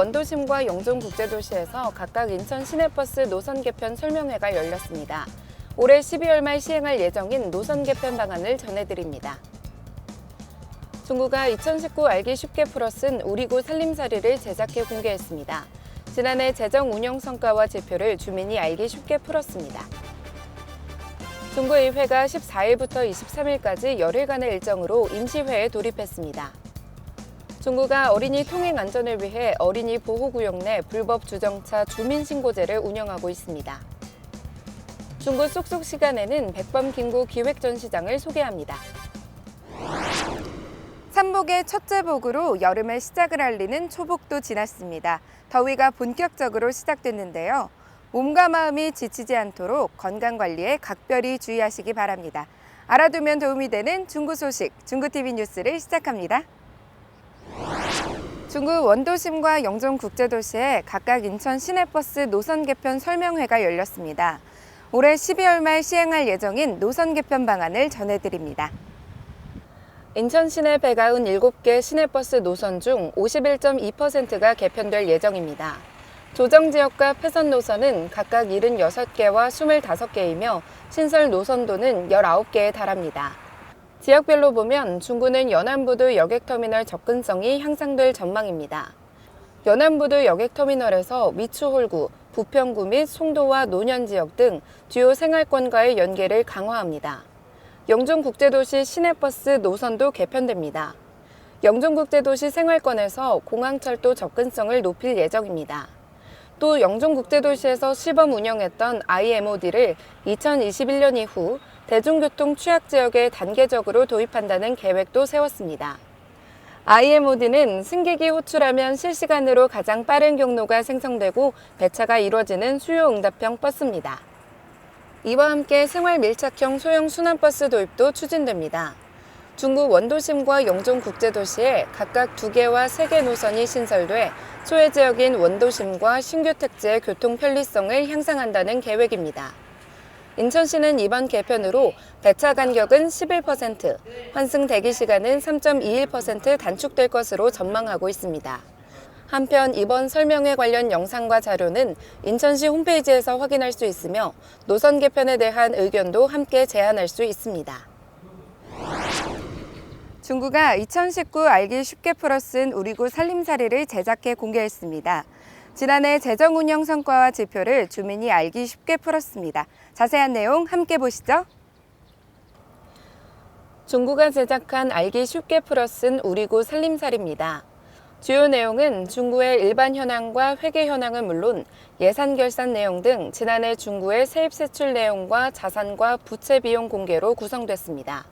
원도심과 영종국제도시에서 각각 인천 시내버스 노선 개편 설명회가 열렸습니다. 올해 12월 말 시행할 예정인 노선 개편 방안을 전해드립니다. 중구가 2019 알기 쉽게 풀어쓴 우리구 살림살이를 제작해 공개했습니다. 지난해 재정 운영 성과와 지표를 주민이 알기 쉽게 풀었습니다. 중구의회가 14일부터 23일까지 열흘간의 일정으로 임시회에 돌입했습니다. 중구가 어린이 통행 안전을 위해 어린이 보호구역 내 불법 주정차 주민신고제를 운영하고 있습니다. 중구 쏙쏙 시간에는 백범김구 기획전시장을 소개합니다. 삼복의 첫째 복으로 여름의 시작을 알리는 초복도 지났습니다. 더위가 본격적으로 시작됐는데요. 몸과 마음이 지치지 않도록 건강관리에 각별히 주의하시기 바랍니다. 알아두면 도움이 되는 중구 소식, 중구TV 뉴스를 시작합니다. 중구 원도심과 영종국제도시에 각각 인천 시내버스 노선 개편 설명회가 열렸습니다. 올해 12월 말 시행할 예정인 노선 개편 방안을 전해드립니다. 인천 시내 197개 시내버스 노선 중 51.2%가 개편될 예정입니다. 조정지역과 폐선 노선은 각각 76개와 25개이며 신설 노선도는 19개에 달합니다. 지역별로 보면 중구는 연안부두 여객터미널 접근성이 향상될 전망입니다. 연안부두 여객터미널에서 미추홀구, 부평구 및 송도와 노년지역 등 주요 생활권과의 연계를 강화합니다. 영종국제도시 시내버스 노선도 개편됩니다. 영종국제도시 생활권에서 공항철도 접근성을 높일 예정입니다. 또 영종국제도시에서 시범 운영했던 IMOD를 2021년 이후 대중교통 취약지역에 단계적으로 도입한다는 계획도 세웠습니다. IMOD는 승객이 호출하면 실시간으로 가장 빠른 경로가 생성되고 배차가 이루어지는 수요응답형 버스입니다. 이와 함께 생활 밀착형 소형 순환버스 도입도 추진됩니다. 중구 원도심과 영종국제도시에 각각 2개와 3개 노선이 신설돼 소외 지역인 원도심과 신규 택지의 교통 편리성을 향상한다는 계획입니다. 인천시는 이번 개편으로 배차 간격은 11%, 환승 대기 시간은 3.21% 단축될 것으로 전망하고 있습니다. 한편 이번 설명회 관련 영상과 자료는 인천시 홈페이지에서 확인할 수 있으며 노선 개편에 대한 의견도 함께 제안할 수 있습니다. 중구가 2019 알기 쉽게 풀어쓴 우리구 살림살이를 제작해 공개했습니다. 지난해 재정 운영 성과와 지표를 주민이 알기 쉽게 풀었습니다. 자세한 내용 함께 보시죠. 중구가 제작한 알기 쉽게 풀어쓴 우리구 살림살이입니다. 주요 내용은 중구의 일반 현황과 회계 현황은 물론 예산 결산 내용 등 지난해 중구의 세입 세출 내용과 자산과 부채 비용 공개로 구성됐습니다.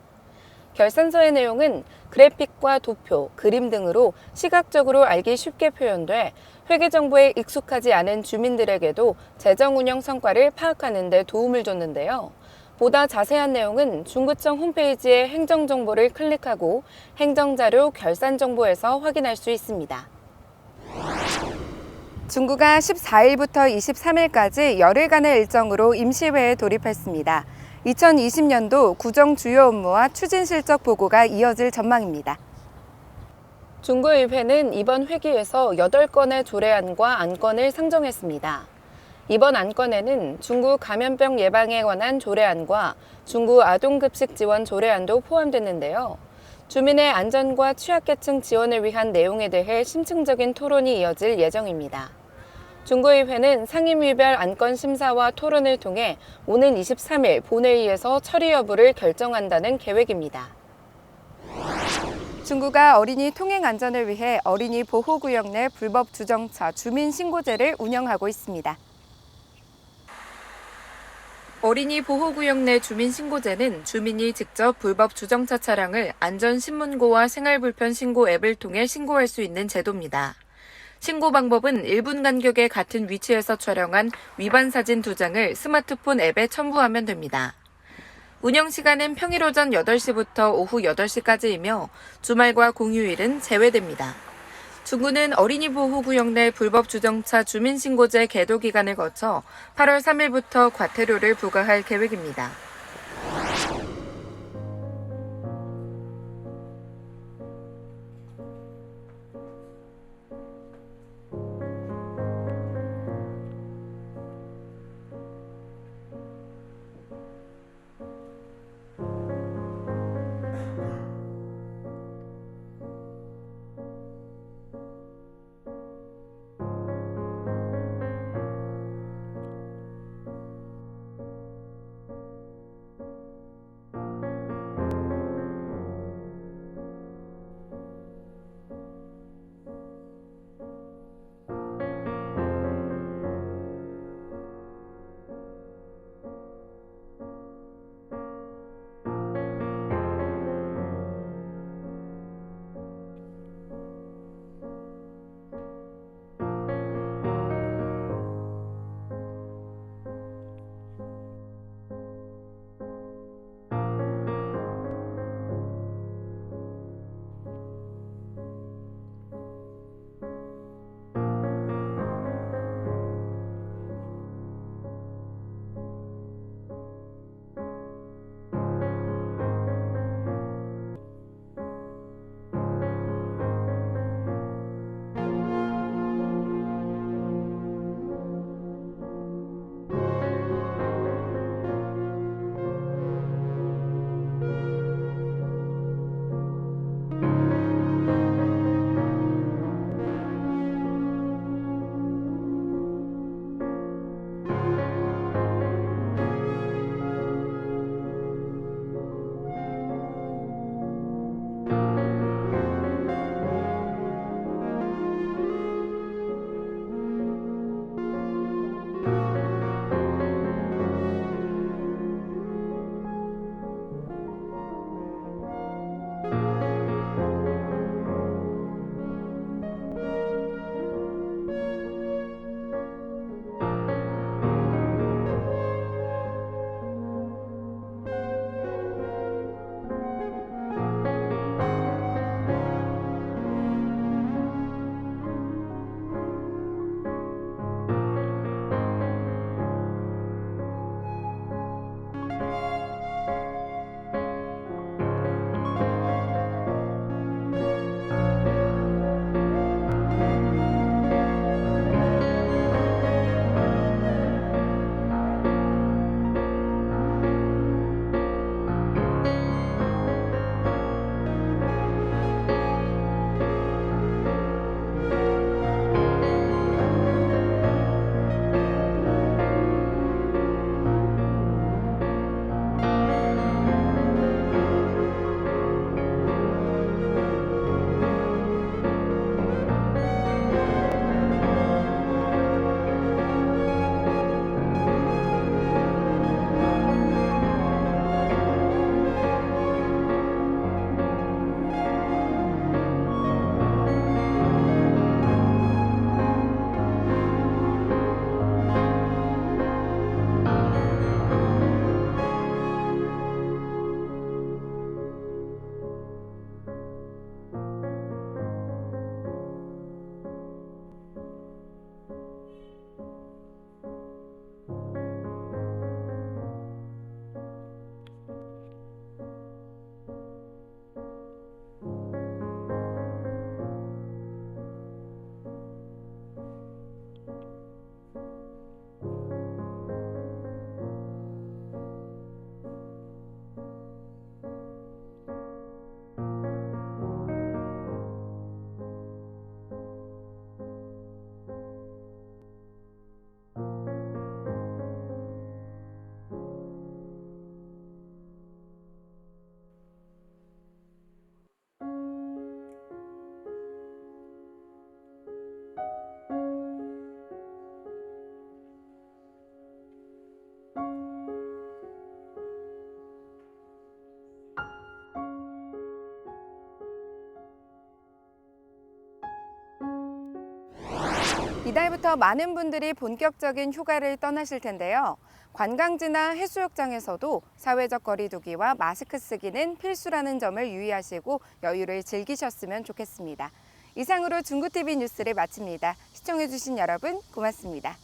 결산서의 내용은 그래픽과 도표, 그림 등으로 시각적으로 알기 쉽게 표현돼 회계 정보에 익숙하지 않은 주민들에게도 재정 운영 성과를 파악하는 데 도움을 줬는데요. 보다 자세한 내용은 중구청 홈페이지의 행정정보를 클릭하고 행정자료 결산 정보에서 확인할 수 있습니다. 중구가 14일부터 23일까지 열흘간의 일정으로 임시회에 돌입했습니다. 2020년도 구정 주요 업무와 추진 실적 보고가 이어질 전망입니다. 중구의회는 이번 회기에서 8건의 조례안과 안건을 상정했습니다. 이번 안건에는 중구 감염병 예방에 관한 조례안과 중구 아동급식 지원 조례안도 포함됐는데요. 주민의 안전과 취약계층 지원을 위한 내용에 대해 심층적인 토론이 이어질 예정입니다. 중구의회는 상임위별 안건 심사와 토론을 통해 오는 23일 본회의에서 처리 여부를 결정한다는 계획입니다. 중구가 어린이 통행 안전을 위해 어린이 보호구역 내 불법 주정차 주민신고제를 운영하고 있습니다. 어린이 보호구역 내 주민신고제는 주민이 직접 불법 주정차 차량을 안전신문고와 생활불편 신고 앱을 통해 신고할 수 있는 제도입니다. 신고 방법은 1분 간격의 같은 위치에서 촬영한 위반 사진 2장을 스마트폰 앱에 첨부하면 됩니다. 운영 시간은 평일 오전 8시부터 오후 8시까지이며 주말과 공휴일은 제외됩니다. 중구는 어린이 보호구역 내 불법 주정차 주민신고제 계도 기간을 거쳐 8월 3일부터 과태료를 부과할 계획입니다. 이달부터 많은 분들이 본격적인 휴가를 떠나실 텐데요. 관광지나 해수욕장에서도 사회적 거리두기와 마스크 쓰기는 필수라는 점을 유의하시고 여유를 즐기셨으면 좋겠습니다. 이상으로 중구TV 뉴스를 마칩니다. 시청해주신 여러분 고맙습니다.